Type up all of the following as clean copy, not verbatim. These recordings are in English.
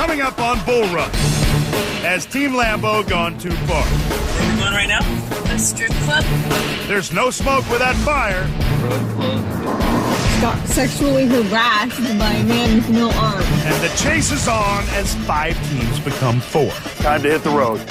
Coming up on Bullrun, has Team Lambo gone too far? Where are we going right now? A strip club? There's no smoke without fire. Got sexually harassed by a man with no arms. And the chase is on as 5 teams become 4. Time to hit the road.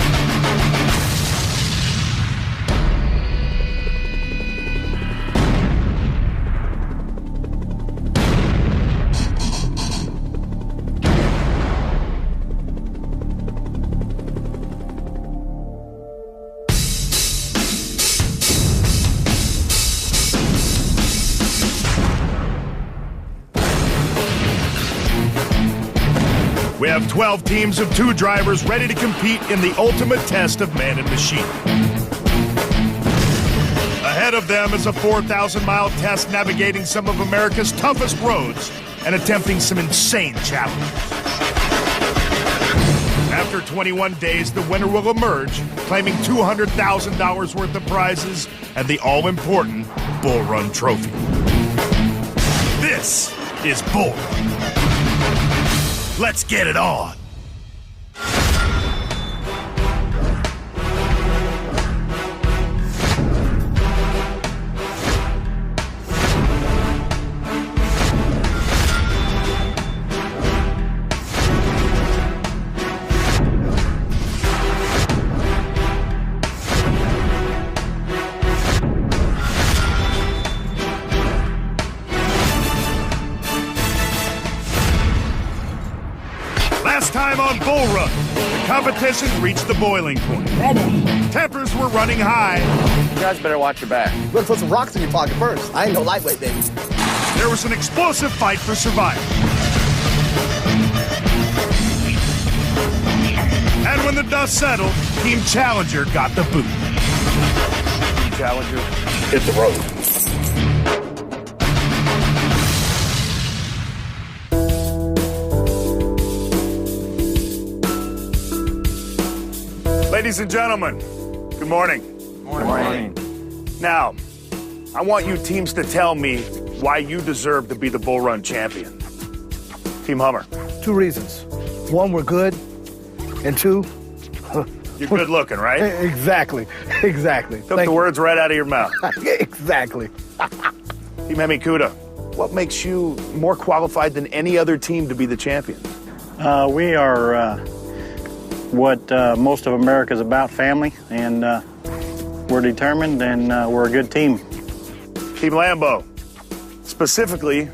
We have 12 teams of 2 drivers ready to compete in the ultimate test of man and machine. Ahead of them is a 4,000-mile test navigating some of America's toughest roads and attempting some insane challenges. After 21 days, the winner will emerge, claiming $200,000 worth of prizes and the all-important Bull Run trophy. This is Bull Run. Let's get it on. Last time on Bull Run, the competition reached the boiling point. Ready. Tempers were running high. You guys better watch your back. You better put some rocks in your pocket first. I ain't no lightweight, baby. There was an explosive fight for survival. And when the dust settled, Team Challenger got the boot. Team Challenger, hit the road. Ladies and gentlemen, good morning. Morning. Now, I want you teams to tell me why you deserve to be the Bull Run champion. Team Hummer. 2 reasons. 1, we're good. And 2... You're good looking, right? Exactly. Took the words right out of your mouth. Exactly. Team Hemikuda, what makes you more qualified than any other team to be the champion? We are what most of America is about, family, and we're determined, and we're a good team. Team Lambo, specifically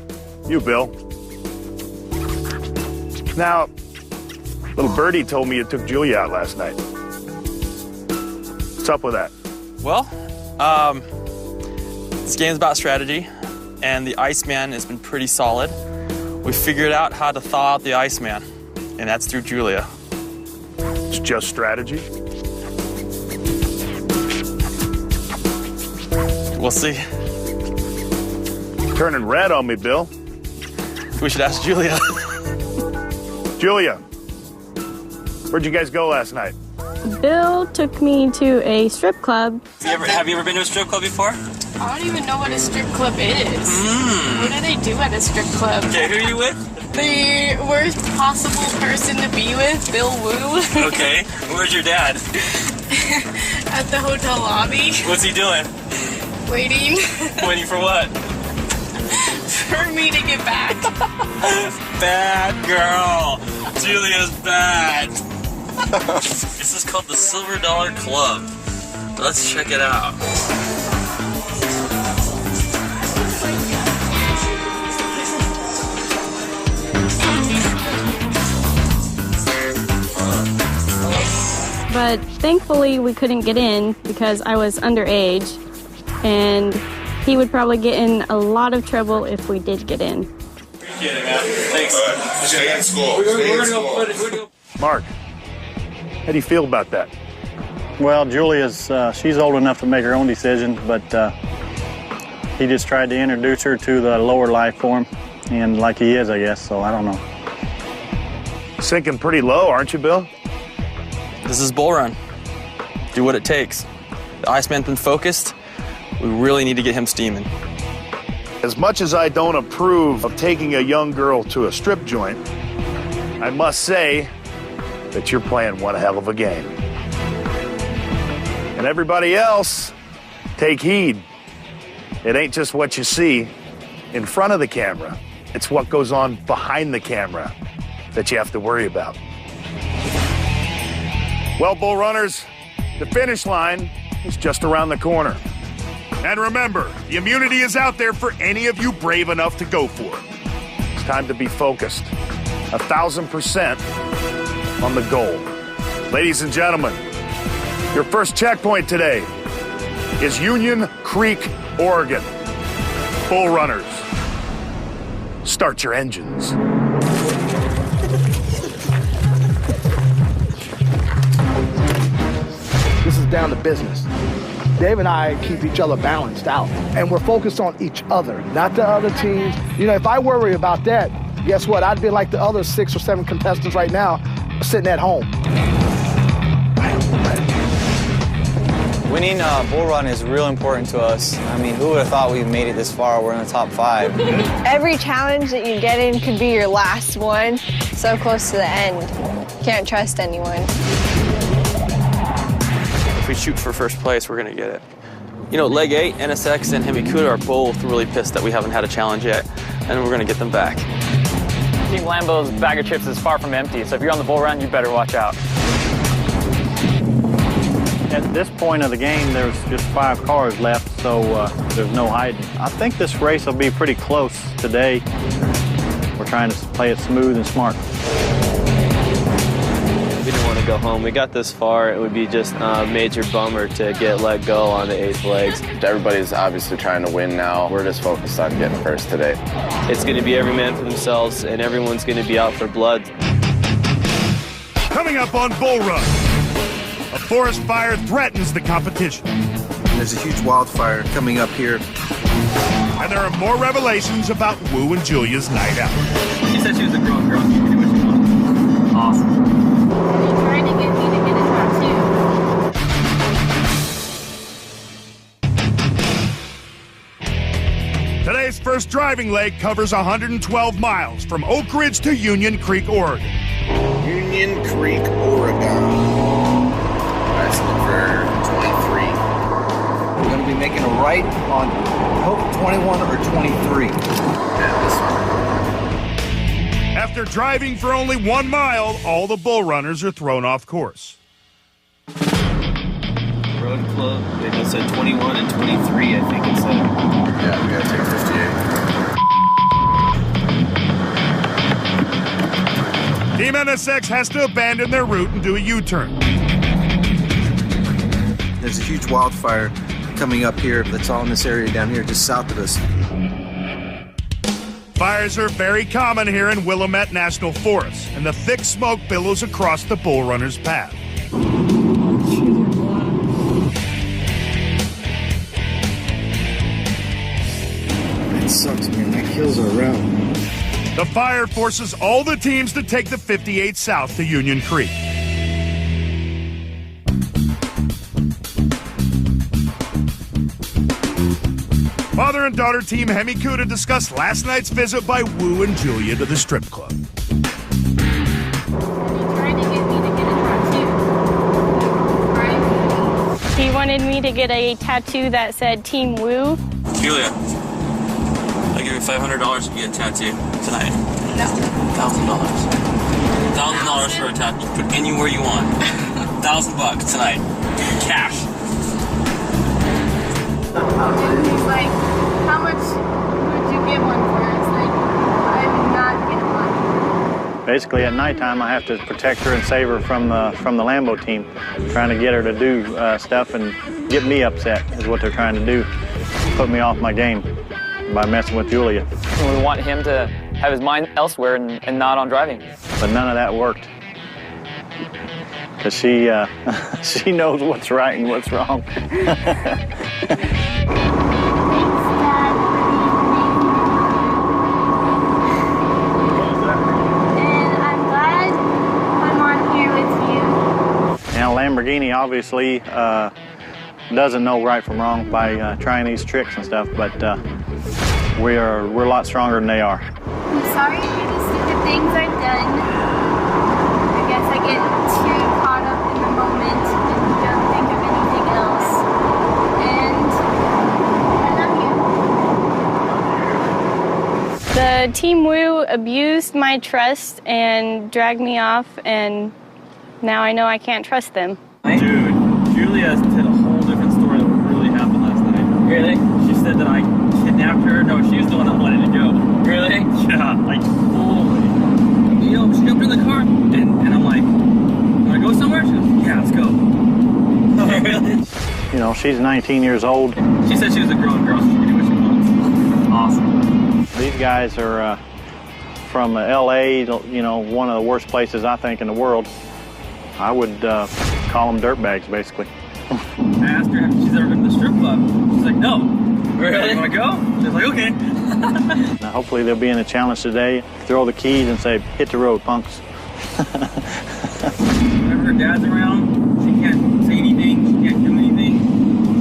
you, Bill. Now, little birdie told me you took Julia out last night. What's up with that? Well, this game's about strategy, and the Iceman has been pretty solid. We figured out how to thaw out the Iceman, and that's through Julia. It's just strategy? We'll see. Turning red on me, Bill. We should ask Julia. Julia, where'd you guys go last night? Bill took me to a strip club. Have you ever been to a strip club before? I don't even know what a strip club is. What do they do at a strip club? Okay, who are you with? The worst possible person to be with, Bill Woo. Okay, where's your dad? At the hotel lobby. What's he doing? Waiting. Waiting for what? For me to get back. Bad girl. Julia's bad. This is called the Silver Dollar Club. Let's check it out. But thankfully we couldn't get in because I was underage, and he would probably get in a lot of trouble if we did get in. Appreciate it, man. Thanks. Stay in school. Mark, how do you feel about that? Well, Julia's, she's old enough to make her own decisions, but he just tried to introduce her to the lower life form, and like he is, I guess, so I don't know. Sinking pretty low, aren't you, Bill? This is Bull Run. Do what it takes. The Iceman's been focused. We really need to get him steaming. As much as I don't approve of taking a young girl to a strip joint, I must say that you're playing one hell of a game. And everybody else, take heed. It ain't just what you see in front of the camera. It's what goes on behind the camera that you have to worry about. Well, Bull Runners, the finish line is just around the corner. And remember, the immunity is out there for any of you brave enough to go for it. It's time to be focused, 1,000% on the goal. Ladies and gentlemen, your first checkpoint today is Union Creek, Oregon. Bull Runners, start your engines. This is down to business. Dave and I keep each other balanced out, and we're focused on each other, not the other teams. You know, if I worry about that, guess what? I'd be like the other 6 or 7 contestants right now sitting at home. Winning Bull Run is real important to us. I mean, who would have thought we made it this far? We're in the top 5. Every challenge that you get in could be your last one. So close to the end. Can't trust anyone. If we shoot for first place, we're gonna get it. You know, Leg 8, NSX, and Hemikuda are both really pissed that we haven't had a challenge yet, and we're gonna get them back. Team Lambo's bag of chips is far from empty, so if you're on the Bull Run, you better watch out. At this point of the game, there's just 5 cars left, so there's no hiding. I think this race will be pretty close today. We're trying to play it smooth and smart. We didn't want to go home. We got this far. It would be just a major bummer to get let go on the 8th legs. Everybody's obviously trying to win now. We're just focused on getting first today. It's going to be every man for themselves, and everyone's going to be out for blood. Coming up on Bull Run, a forest fire threatens the competition. There's a huge wildfire coming up here. And there are more revelations about Wu and Julia's night out. She said she was a girl. She can do what she wants. Awesome. You're trying to get me to get a tattoo. Today's first driving leg covers 112 miles from Oak Ridge to Union Creek, Oregon. Union Creek, Oregon. That's number 23. We're going to be making a right on, I hope, 21 or 23. Yeah, this one. After driving for only 1 mile, all the Bull Runners are thrown off course. Road Club, they both said 21 and 23, I think it said. Yeah, we gotta take 58. Team NSX has to abandon their route and do a U-turn. There's a huge wildfire coming up here that's all in this area down here just south of us. Fires are very common here in Willamette National Forest, and the thick smoke billows across the Bull Runners' path. That sucks, man. That kills our route. The fire forces all the teams to take the 58 south to Union Creek. Father and daughter team Hemikuda discussed last night's visit by Wu and Julia to the strip club. You're trying to get me to get a tattoo. Right? He wanted me to get a tattoo that said Team Woo. Julia, I give you $500 to get a tattoo tonight. No. $1,000. $1,000 for a tattoo. Put anywhere you want. $1,000 tonight. Cash. And he's like, how much would you get one for? It's like, I would not get one. Basically, at nighttime, I have to protect her and save her from the Lambo team, trying to get her to do stuff and get me upset is what they're trying to do, put me off my game by messing with Julia. We want him to have his mind elsewhere and not on driving. But none of that worked, because she knows what's right and what's wrong. Now, Lamborghini obviously doesn't know right from wrong by trying these tricks and stuff, but we're a lot stronger than they are. I'm sorry for the stupid things I've done. Team Woo abused my trust and dragged me off, and now I know I can't trust them. Dude, Julia did a whole different story than what really happened last night. Really? She said that I kidnapped her. No, she was the one that wanted to go. Really? Yeah, like, holy. You know, she jumped in the car, and I'm like, wanna go somewhere? She goes, yeah, let's go. Really? You know, she's 19 years old. She said she was a grown girl, so she could do what she wants. Awesome. These guys are from L.A., you know, one of the worst places, I think, in the world. I would call them dirtbags, basically. I asked her if she's ever been to the strip club. She's like, no. Really? You want to go? She's like, okay. Now, hopefully they'll be in a challenge today. Throw the keys and say, hit the road, punks. Whenever her dad's around, she can't say anything. She can't do anything.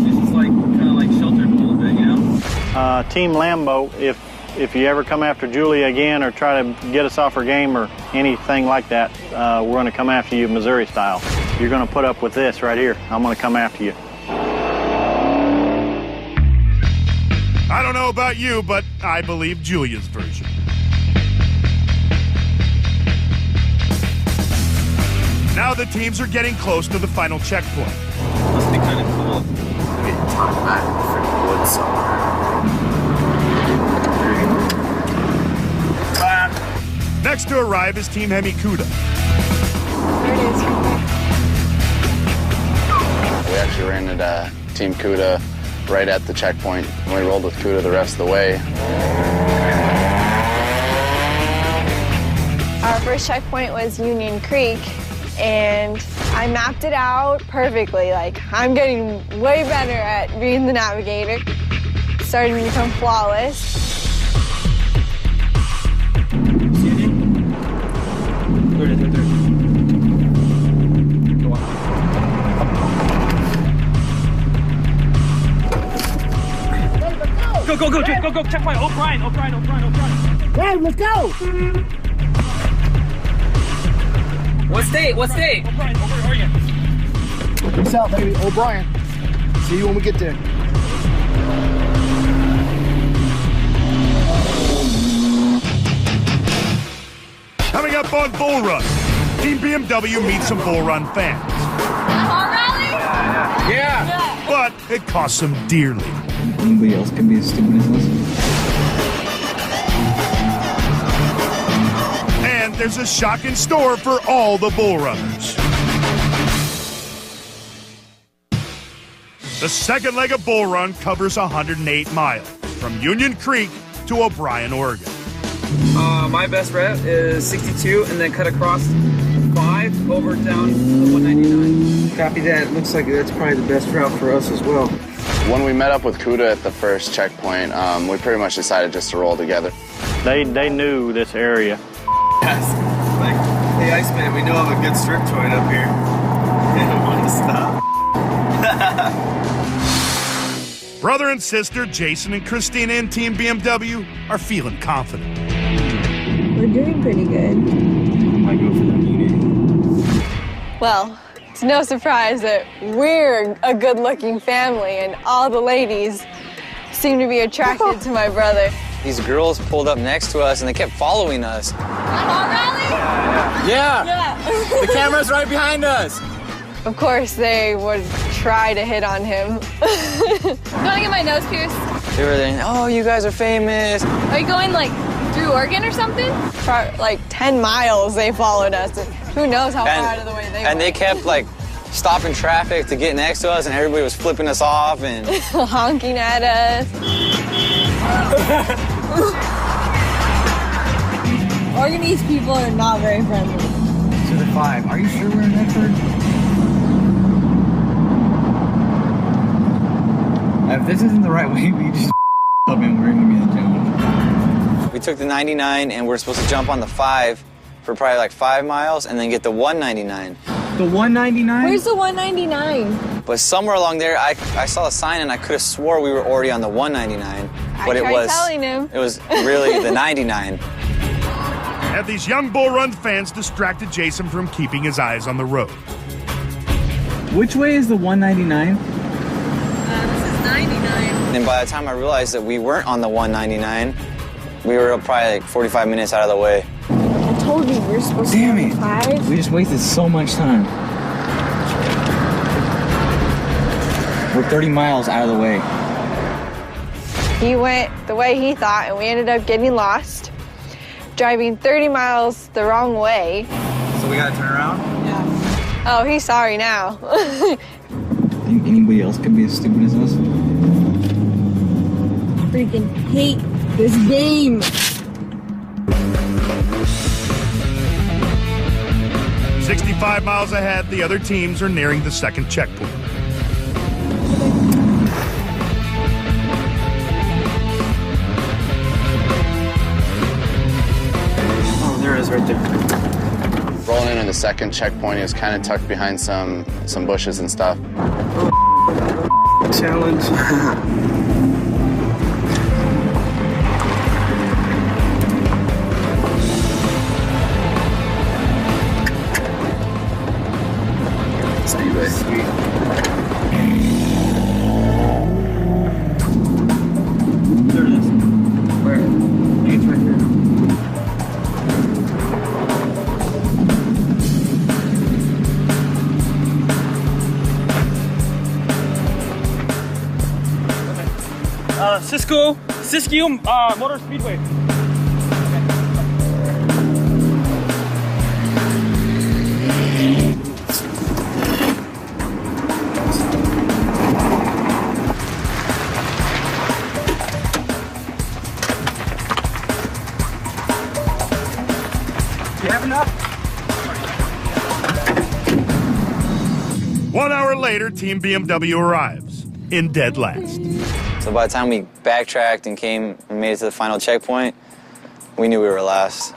She's just like, kind of like sheltered a little bit, you know? Team Lambo, if you ever come after Julia again or try to get us off her game or anything like that, we're going to come after you Missouri style. You're going to put up with this right here. I'm going to come after you. I don't know about you, but I believe Julia's version. Now the teams are getting close to the final checkpoint. Must be kind of cool. Get talked back from the woods somewhere. Next to arrive is Team Hemikuda. There it is. We actually ran into Team Kuda right at the checkpoint, and we rolled with Kuda the rest of the way. Our first checkpoint was Union Creek, and I mapped it out perfectly. Like, I'm getting way better at being the navigator. Starting to become flawless. Go, checkpoint, O'Brien. Hey, let's go! What state? O'Brien, Oregon. Peace out, baby. O'Brien. See you when we get there. Coming up on Bull Run, Team BMW meets some Bull Run fans. Yeah. But it costs them dearly. Anybody else can be as stupid as us. And there's a shock in store for all the Bull Runners. The second leg of Bull Run covers 108 miles, from Union Creek to O'Brien, Oregon. My best rep is 62 and then cut across 5 over down to 199. Copy that. Looks like that's probably the best route for us as well. When we met up with Kuda at the first checkpoint, we pretty much decided just to roll together. They knew this area. Yes. Like, hey, Iceman, we know of a good strip joint up here. They don't want to stop. Brother and sister Jason and Christina and Team BMW are feeling confident. We're doing pretty good. I go for the meeting. Well, it's no surprise that we're a good-looking family, and all the ladies seem to be attracted to my brother. These girls pulled up next to us and they kept following us. Yeah. The camera's right behind us. Of course, they would try to hit on him. You want to get my nose pierced? They were there, oh, you guys are famous. Are you going, like, through Oregon or something? For like 10 miles, they followed us. And who knows how far out of the way they went. And they kept, like, stopping traffic to get next to us, and everybody was flipping us off and honking at us. Oregonese people are not very friendly. To the 5. Are you sure we're in Medford? If this isn't the right way, we just up and we're gonna be in the challenge. we took the 99 and we're supposed to jump on the 5 for probably like 5 miles and then get the 199. The 199? Where's the 199? But somewhere along there, I saw a sign and I could have swore we were already on the 199. But I tried telling him. It was really the 99. And these young Bull Run fans distracted Jason from keeping his eyes on the road. Which way is the 199? This is 99. And by the time I realized that we weren't on the 199, We were probably like 45 minutes out of the way. I told you we were supposed to go at 5. We just wasted so much time. We're 30 miles out of the way. He went the way he thought, and we ended up getting lost, driving 30 miles the wrong way. So we gotta turn around? Yeah. Oh, he's sorry now. Think anybody else could be as stupid as us? Freaking hate this game. 65 miles ahead, the other teams are nearing the second checkpoint. Oh, there it is right there. Rolling into the second checkpoint, he was kind of tucked behind some bushes and stuff. Challenge. Sweet. There it is. Where? I think it's right here. Siskiyou Motor Speedway. You have enough? 1 hour later, Team BMW arrives in dead last. So by the time we backtracked and made it to the final checkpoint, we knew we were last.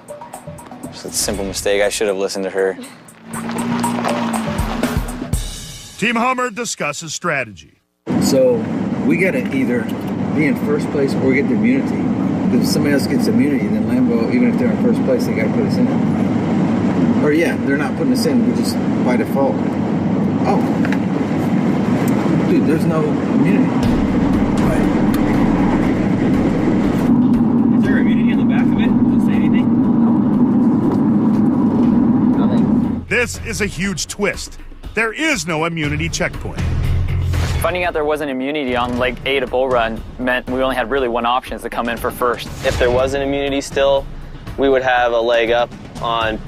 It's a simple mistake. I should have listened to her. Team Hummer discusses strategy. So we gotta either be in first place or get the immunity. If somebody else gets immunity, then Lambo, even if they're in first place, they gotta put us in. Or yeah, they're not putting us in, we just by default. Oh. Dude, there's no immunity. Is there immunity on the back of it? Does it say anything? Nothing. This is a huge twist. There is no immunity checkpoint. Finding out there wasn't immunity on leg 8 of Bullrun meant we only had really one option to come in for first. If there was an immunity still, we would have a leg up on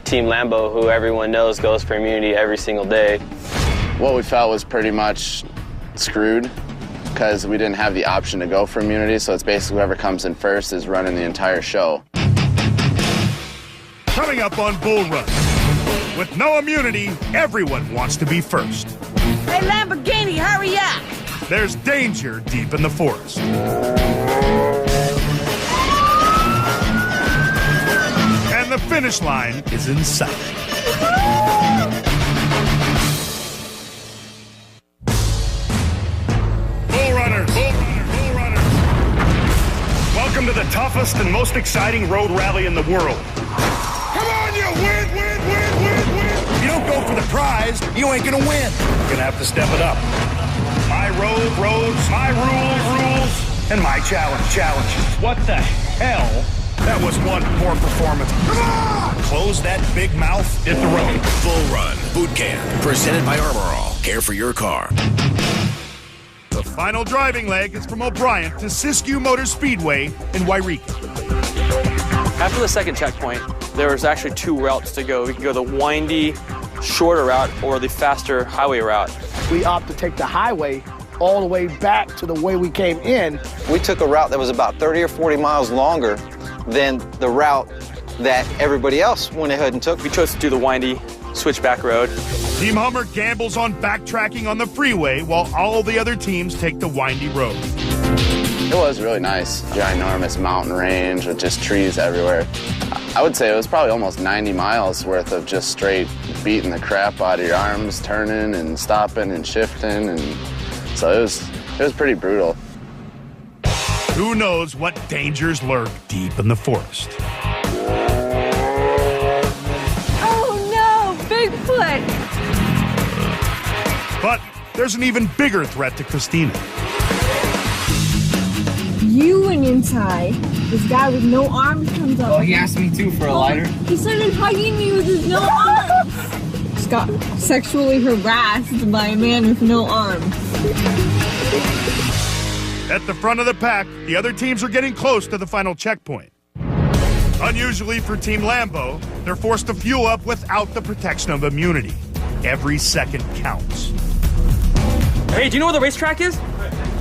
Team Lambo, who everyone knows goes for immunity every single day. What we felt was pretty much screwed because we didn't have the option to go for immunity, so it's basically whoever comes in first is running the entire show. Coming up on Bullrun. With no immunity, everyone wants to be first. Hey, Lamborghini, hurry up! There's danger deep in the forest. And the finish line is in sight. Bullrunners! Bullrunners! Welcome to the toughest and most exciting road rally in the world. Come on, you win! If you don't go for the prize, you ain't gonna win. You're gonna have to step it up. My roads, my rules, and my challenges. What the hell? That was one poor performance. Come on! Close that big mouth, hit the road. Bullrun Boot Camp, presented by Armor All. Care for your car. The final driving leg is from O'Brien to Siskiyou Motor Speedway in Wairika. After the second checkpoint, there was actually 2 routes to go. We could go the windy, shorter route or the faster highway route. We opt to take the highway all the way back to the way we came in. We took a route that was about 30 or 40 miles longer than the route that everybody else went ahead and took. We chose to do the windy switchback road. Team Hummer gambles on backtracking on the freeway while all the other teams take the windy road. It was really nice. Ginormous mountain range with just trees everywhere. I would say it was probably almost 90 miles worth of just straight beating the crap out of your arms, turning and stopping and shifting, and so it was pretty brutal. Who knows what dangers lurk deep in the forest? Oh no, Bigfoot! But there's an even bigger threat to Christina. You and Inside This guy with no arms comes up. Oh, he asked me too for a lighter. He started hugging me with his no arms. Just got sexually harassed by a man with no arms. At the front of the pack, the other teams are getting close to the final checkpoint. Unusually for Team Lambo, they're forced to fuel up without the protection of immunity. Every second counts. Hey, do you know where the racetrack is?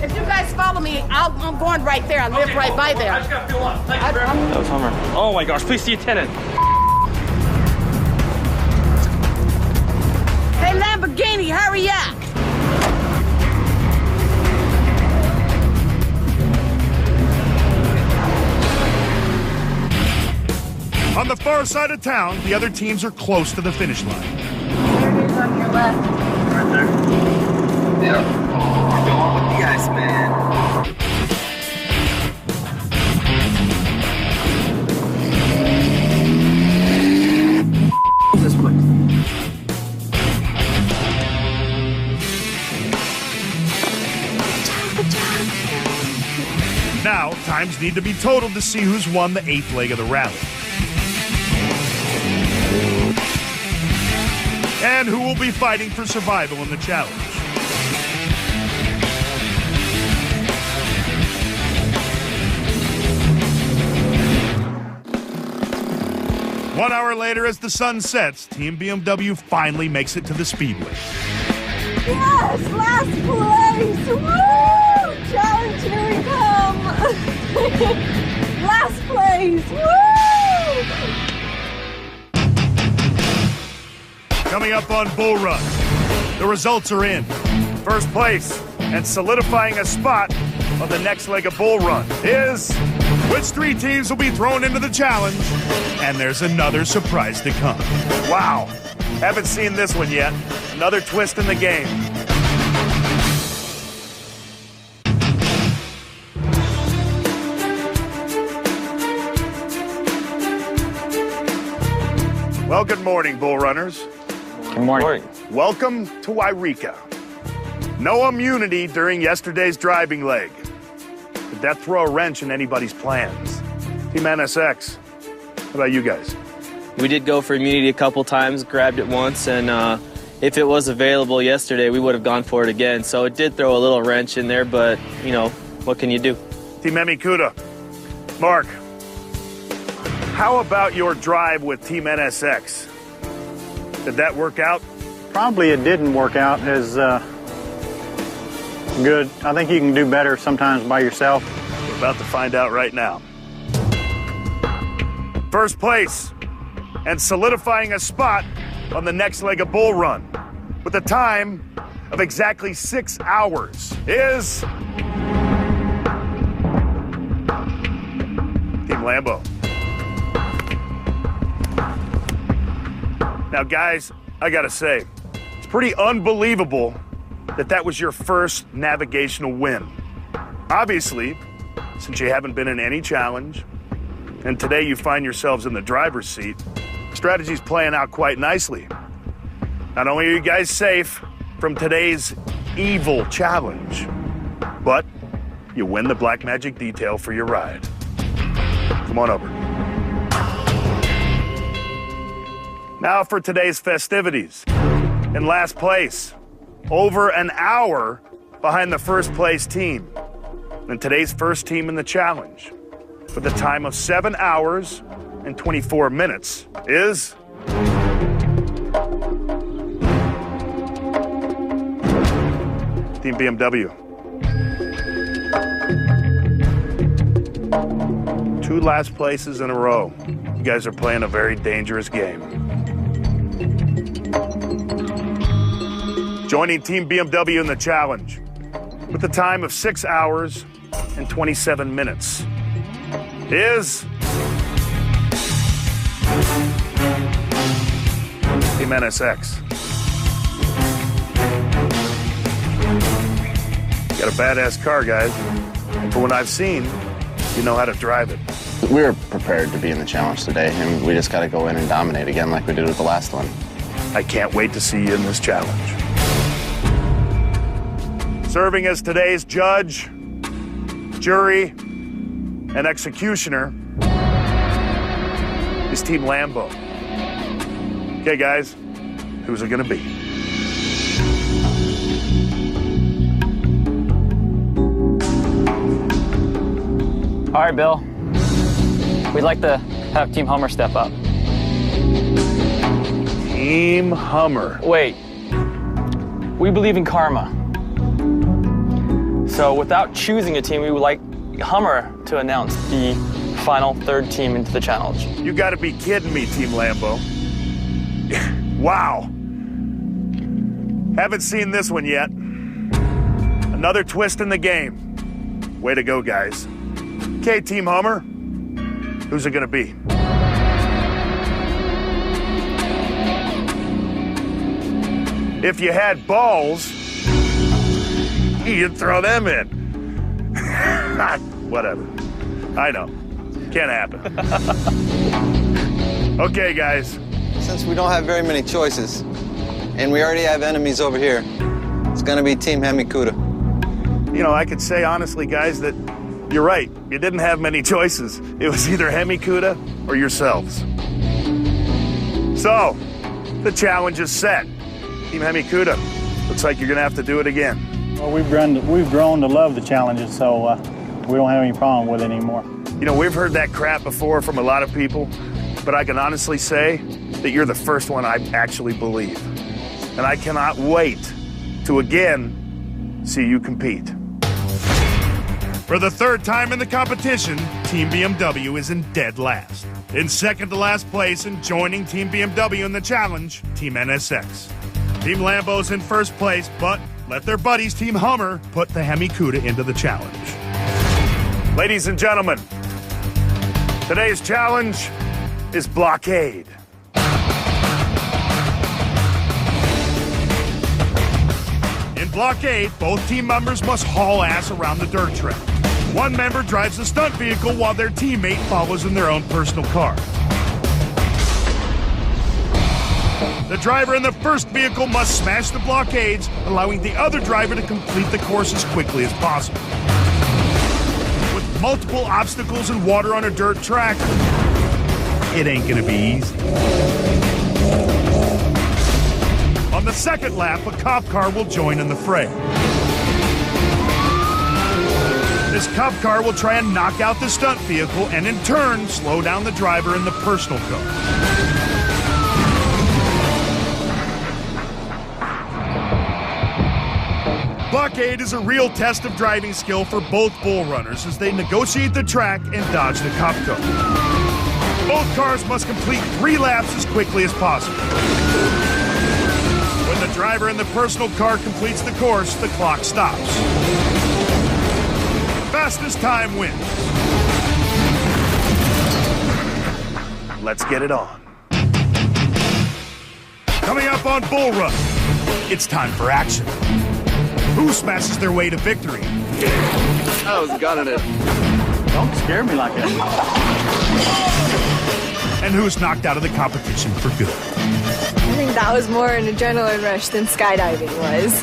If you guys follow me, I'm going right there. I live right by there. I just gotta fuel up. Thank you, That was Homer. Oh my gosh, please see a tenant. Hey, Lamborghini, hurry up! On the far side of town, the other teams are close to the finish line. There it is on your left. Right there. Yeah. Going with the Iceman. This place. Now, times need to be totaled to see who's won the 8th leg of the rally. And who will be fighting for survival in the challenge. One hour later, as the sun sets, Team BMW finally makes it to the speedway. Yes, last place! Woo! Challenge, here we come! Last place! Woo! Coming up on Bullrun, the results are in. First place and solidifying a spot on the next leg of Bullrun is which 3 teams will be thrown into the challenge, and there's another surprise to come. Wow, haven't seen this one yet. Another twist in the game. Well, good morning, Bull Runners. Good morning. Welcome to Wairika. No immunity during yesterday's driving leg. Did that throw a wrench in anybody's plans? Team NSX, how about you guys? We did go for immunity a couple times, grabbed it once, and if it was available yesterday, we would have gone for it again. So it did throw a little wrench in there, but, you know, what can you do? Team Emikuda, Mark, how about your drive with Team NSX? Did that work out? Probably it didn't work out as good. I think you can do better sometimes by yourself. We're about to find out right now. First place and solidifying a spot on the next leg of Bull Run with a time of exactly 6 hours is Team Lambo. Now, guys, I gotta say, it's pretty unbelievable that that was your first navigational win. Obviously, since you haven't been in any challenge, and today you find yourselves in the driver's seat, strategy's playing out quite nicely. Not only are you guys safe from today's evil challenge, but you win the Black Magic detail for your ride. Come on over. Now for today's festivities. In last place, over an hour behind the first place team. And today's first team in the challenge, with a time of 7 hours and 24 minutes, is Team BMW. 2 last places in a row. You guys are playing a very dangerous game. Joining Team BMW in the challenge with a time of 6 hours and 27 minutes is Team NSX. You got a badass car, guys. And from what I've seen, you know how to drive it. We were prepared to be in the challenge today, and we just got to go in and dominate again like we did with the last one. I can't wait to see you in this challenge. Serving as today's judge, jury, And executioner is Team Lambo. Okay, guys, who's it gonna be? All right, Bill. We'd like to have Team Hummer step up. Team Hummer. Wait. We believe in karma. So without choosing a team, we would like Hummer to announce the final third team into the challenge. You gotta be kidding me, Team Lambo. Wow. Haven't seen this one yet. Another twist in the game. Way to go, guys. Okay, Team Hummer, who's it gonna be? If you had balls, you'd throw them in. Whatever. I know. Can't happen. Okay, guys. Since we don't have very many choices, and we already have enemies over here, it's gonna be Team Hemikuda. You know, I could say honestly, guys, that you're right. You didn't have many choices. It was either Hemikuda or yourselves. So, the challenge is set. Team Hemikuda, looks like you're gonna have to do it again. Well, we've grown to love the challenges, so we don't have any problem with it anymore. You know, we've heard that crap before from a lot of people, but I can honestly say that you're the first one I actually believe. And I cannot wait to again see you compete. For the third time in the competition, Team BMW is in dead last. In second to last place and joining Team BMW in the challenge, Team NSX. Team Lambo's in first place, but let their buddies Team Hummer put the Hemikuda into the challenge. Ladies and gentlemen, today's challenge is blockade. In blockade, both team members must haul ass around the dirt track. One member drives the stunt vehicle while their teammate follows in their own personal car. The driver in the first vehicle must smash the blockades, allowing the other driver to complete the course as quickly as possible. With multiple obstacles and water on a dirt track, it ain't gonna be easy. On the second lap, a cop car will join in the fray. This cop car will try and knock out the stunt vehicle and in turn slow down the driver in the personal car. Blockade is a real test of driving skill for both bull runners as they negotiate the track and dodge the cop car. Both cars must complete 3 laps as quickly as possible. When the driver in the personal car completes the course, the clock stops. Fastest time wins. Let's get it on. Coming up on Bullrun, it's time for action. Who smashes their way to victory? I was gunning it. Don't scare me like that. And who's knocked out of the competition for good? I think that was more an adrenaline rush than skydiving was.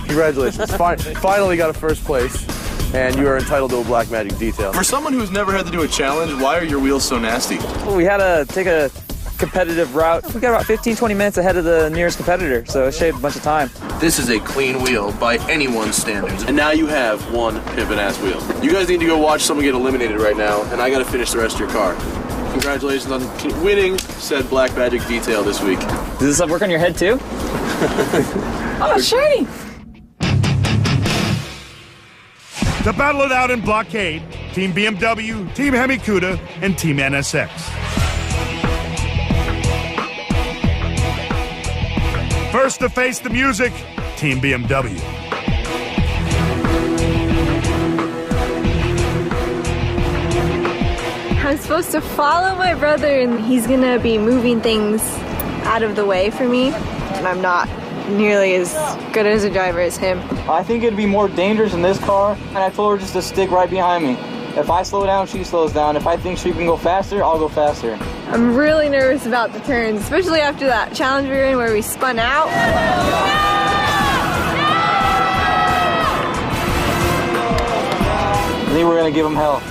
Congratulations. Finally got a first place, and you are entitled to a black magic detail. For someone who's never had to do a challenge, why are your wheels so nasty? Well, we had to take a competitive route. We got about 15-20 minutes ahead of the nearest competitor, so it shaved a bunch of time. This is a clean wheel by anyone's standards, and now you have one pimpin' ass wheel. You guys need to go watch someone get eliminated right now, and I gotta finish the rest of your car. Congratulations on winning said black magic detail this week. Does this stuff work on your head too? Oh, shiny! To battle it out in blockade, Team BMW, Team Hemikuda, and Team NSX. First to face the music, Team BMW. I'm supposed to follow my brother, and he's gonna be moving things out of the way for me, and I'm not nearly as good as a driver as him. I think it'd be more dangerous in this car, and I told her just to stick right behind me. If I slow down, she slows down. If I think she can go faster, I'll go faster. I'm really nervous about the turns, especially after that challenge we were in where we spun out. I think we're gonna give them hell.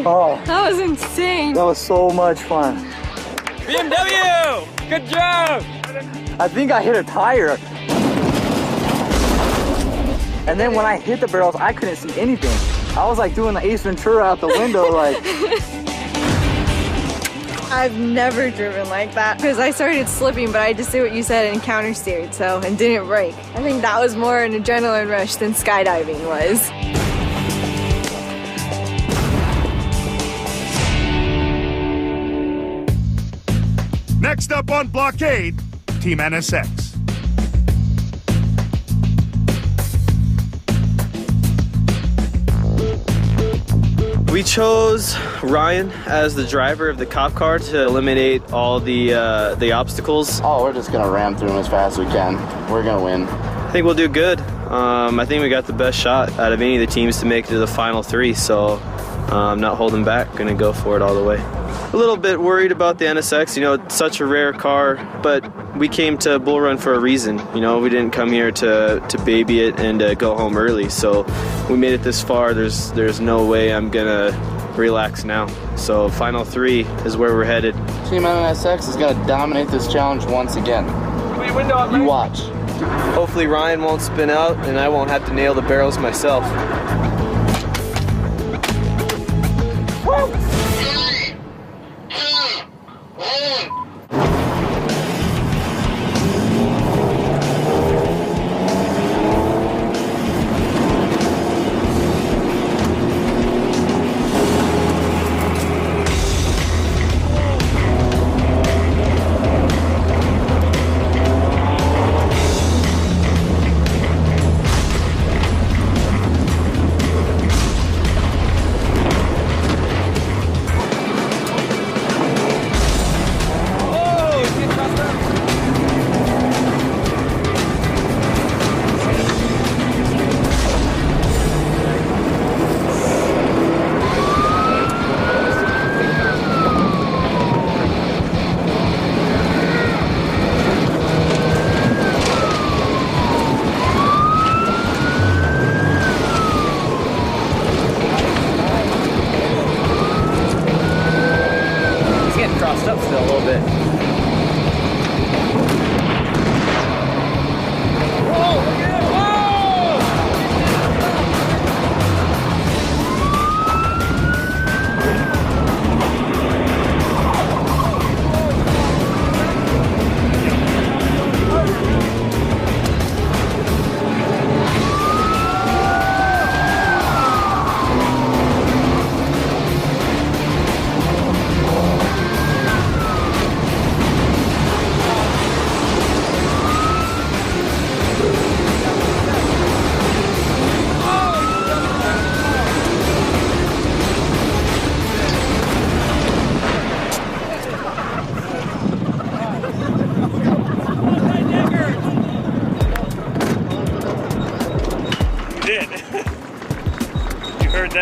Oh, that was insane. That was so much fun. BMW! Good job! I think I hit a tire. And then when I hit the barrels, I couldn't see anything. I was like doing the Ace Ventura out the window, like. I've never driven like that because I started slipping, but I just did what you said and counter steered, and didn't brake. I think that was more an adrenaline rush than skydiving was. Next up on Blockade, Team NSX. We chose Ryan as the driver of the cop car to eliminate all the obstacles. Oh, we're just gonna ram through them as fast as we can. We're gonna win. I think we'll do good. I think we got the best shot out of any of the teams to make it to the final three, so I'm not holding back. Gonna go for it all the way. A little bit worried about the NSX. You know, it's such a rare car, but we came to Bullrun for a reason. You know, we didn't come here to baby it and go home early. So we made it this far. There's no way I'm gonna relax now. So final three is where we're headed. Team NSX is gonna dominate this challenge once again. You watch. Hopefully Ryan won't spin out and I won't have to nail the barrels myself. Woo!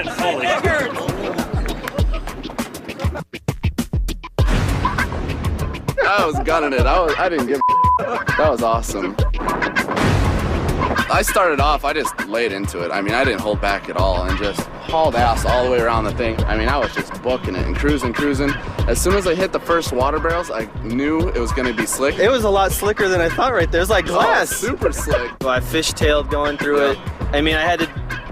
it fully. I was gunning it. I didn't give a That was awesome. I started off, I just laid into it. I mean, I didn't hold back at all and just hauled ass all the way around the thing. I mean, I was just booking it and cruising. As soon as I hit the first water barrels, I knew it was going to be slick. It was a lot slicker than I thought right there. It was like glass. Oh, super slick. I fishtailed going through it. I mean, I had to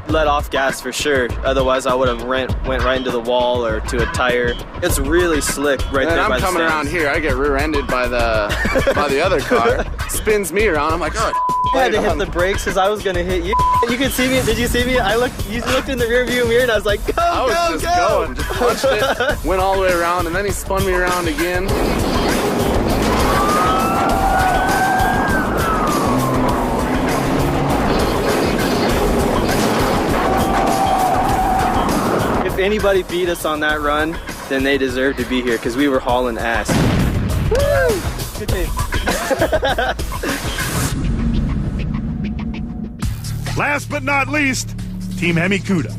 let off gas for sure. Otherwise, I would have went right into the wall or to a tire. It's really slick right there. I'm coming around here. I get rear-ended by the other car. Spins me around. I'm like, oh. I had to hit the brakes because I was gonna hit you. You could see me. Did you see me? You looked in the rearview mirror and I was like, go, I was just going, just punched it, went all the way around, and then he spun me around again. If anybody beat us on that run, then they deserve to be here because we were hauling ass. Woo! Good team. Last but not least, Team Hemikuda.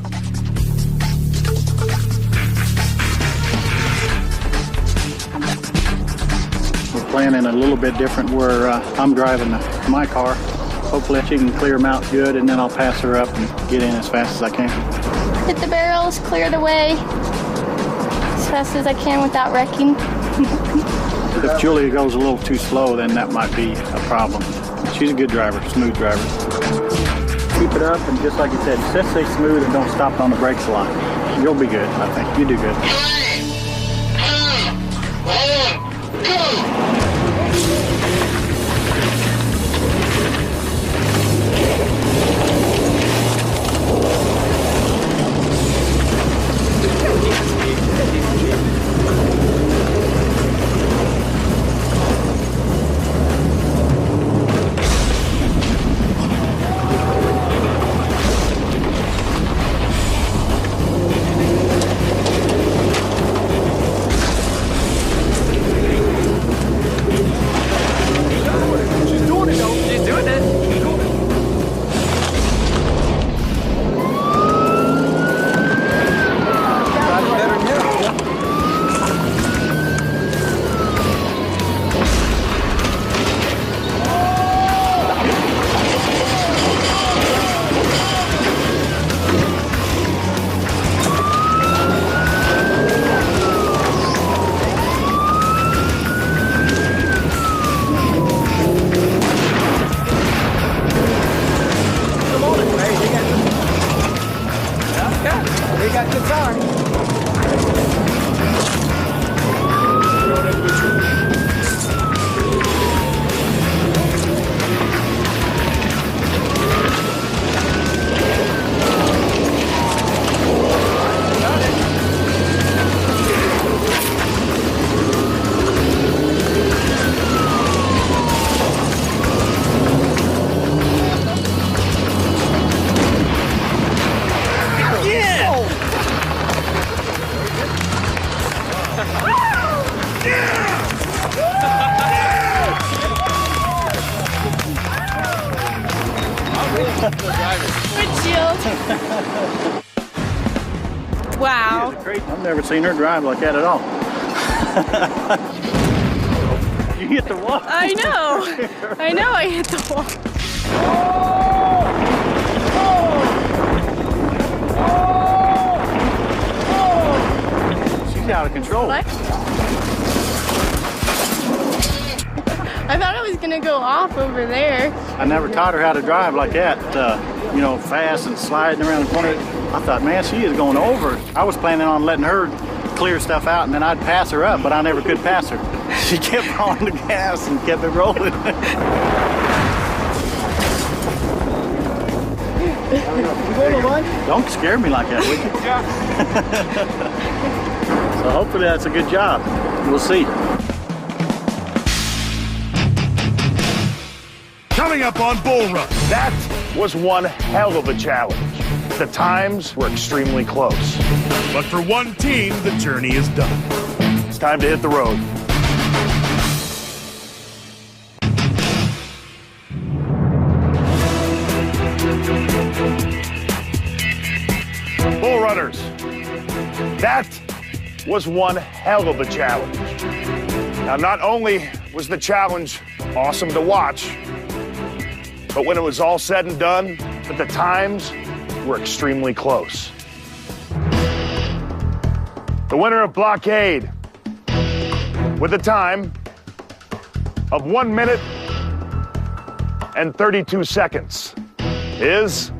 We're planning a little bit different where I'm driving my car. Hopefully she can clear them out good, and then I'll pass her up and get in as fast as I can. Hit the barrels, clear the way as fast as I can without wrecking. If Julia goes a little too slow, then that might be a problem. She's a good driver, smooth driver. Keep it up, and just like you said, just stay smooth and don't stop on the brakes a lot. You'll be good, I think. You do good. 3, 2, 1, go! Wow. I've never seen her drive like that at all. You hit the wall. I know. I know I hit the wall. She's out of control. What? I thought I was gonna go off over there. I never taught her how to drive like that, you know, fast and sliding around the corner. I thought, man, she is going over. I was planning on letting her clear stuff out and then I'd pass her up, but I never could pass her. She kept on the gas and kept it rolling. Don't scare me like that, would you? So hopefully that's a good job. We'll see. Coming up on Bullrun, that was one hell of a challenge. The times were extremely close. But for one team, the journey is done. It's time to hit the road. Bullrun Runners, that was one hell of a challenge. Now, not only was the challenge awesome to watch, but when it was all said and done, the times were extremely close. The winner of Blockade, with a time of 1 minute and 32 seconds, is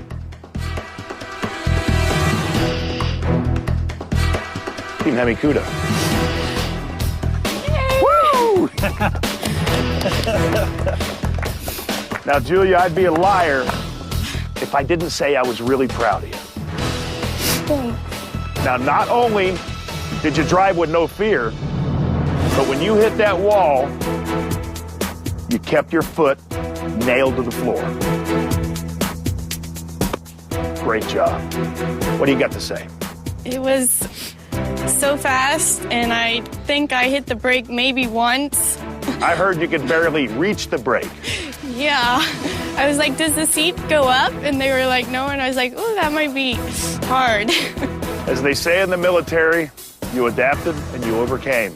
Team Hemikuda. Woo! Now, Julia, I'd be a liar if I didn't say I was really proud of you. Thanks. Now, not only did you drive with no fear, but when you hit that wall, you kept your foot nailed to the floor. Great job. What do you got to say? It was so fast, and I think I hit the brake maybe once. I heard you could barely reach the brake. Yeah. I was like, does the seat go up? And they were like, no. And I was like, oh, that might be hard. As they say in the military, you adapted and you overcame.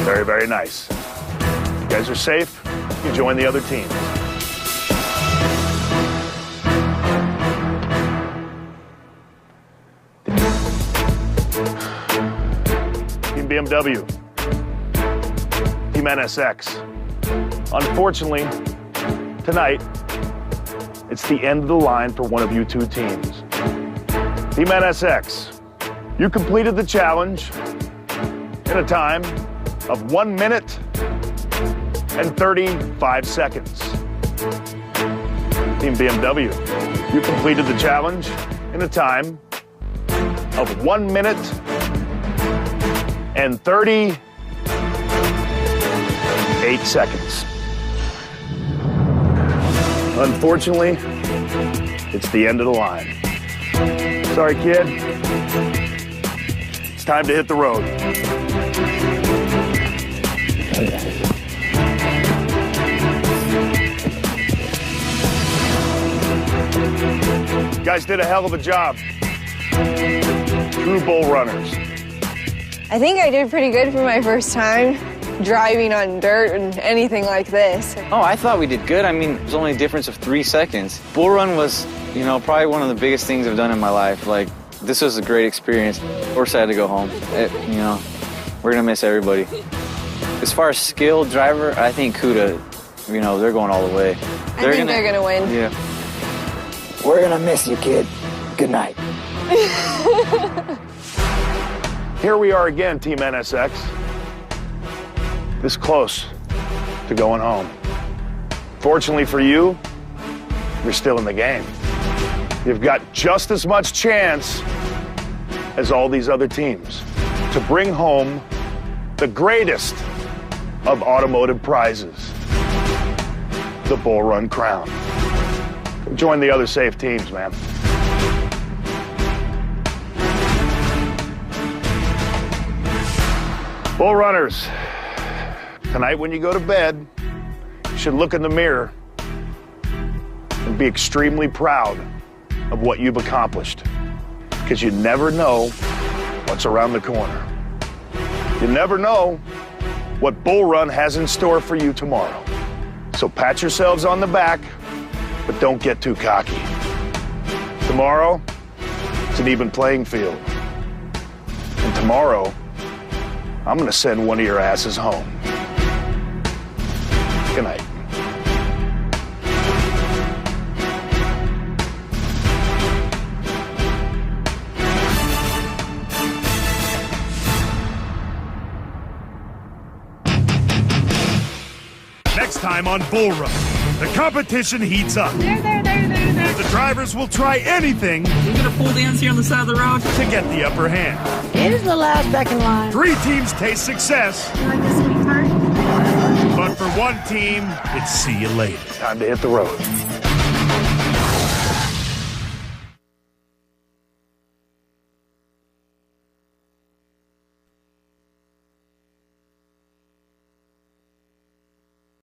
Very, very nice. You guys are safe. You join the other team. Team BMW. Team NSX. Unfortunately, tonight, it's the end of the line for one of you two teams. Team NSX, you completed the challenge in a time of 1 minute and 35 seconds. Team BMW, you completed the challenge in a time of 1 minute and 38 seconds. Unfortunately, it's the end of the line. Sorry, kid. It's time to hit the road. You guys did a hell of a job. True bull runners. I think I did pretty good for my first time driving on dirt and anything like this. Oh, I thought we did good. I mean, it was only a difference of 3 seconds. Bull Run was, you know, probably one of the biggest things I've done in my life. Like, this was a great experience. We're sad to go home. You know, we're gonna miss everybody. As far as skill, driver, I think Kuda, you know, they're going all the way. I think they're gonna win. Yeah. We're gonna miss you, kid. Good night. Here we are again, Team NSX. This close to going home. Fortunately for you, you're still in the game. You've got just as much chance as all these other teams to bring home the greatest of automotive prizes, the Bull Run crown. Join the other safe teams, man. Bull Runners, tonight when you go to bed, you should look in the mirror and be extremely proud of what you've accomplished, because you never know what's around the corner. You never know what Bull Run has in store for you tomorrow. So pat yourselves on the back, but don't get too cocky. Tomorrow, it's an even playing field. And tomorrow, I'm gonna send one of your asses home. Good night. Next time on Bull Run, the competition heats up. The drivers will try anything. We're gonna pull dance here on the side of the road to get the upper hand. Here's the last back in line. 3 teams taste success. You like this sweetheart? But for one team, it's see you later. Time to hit the road.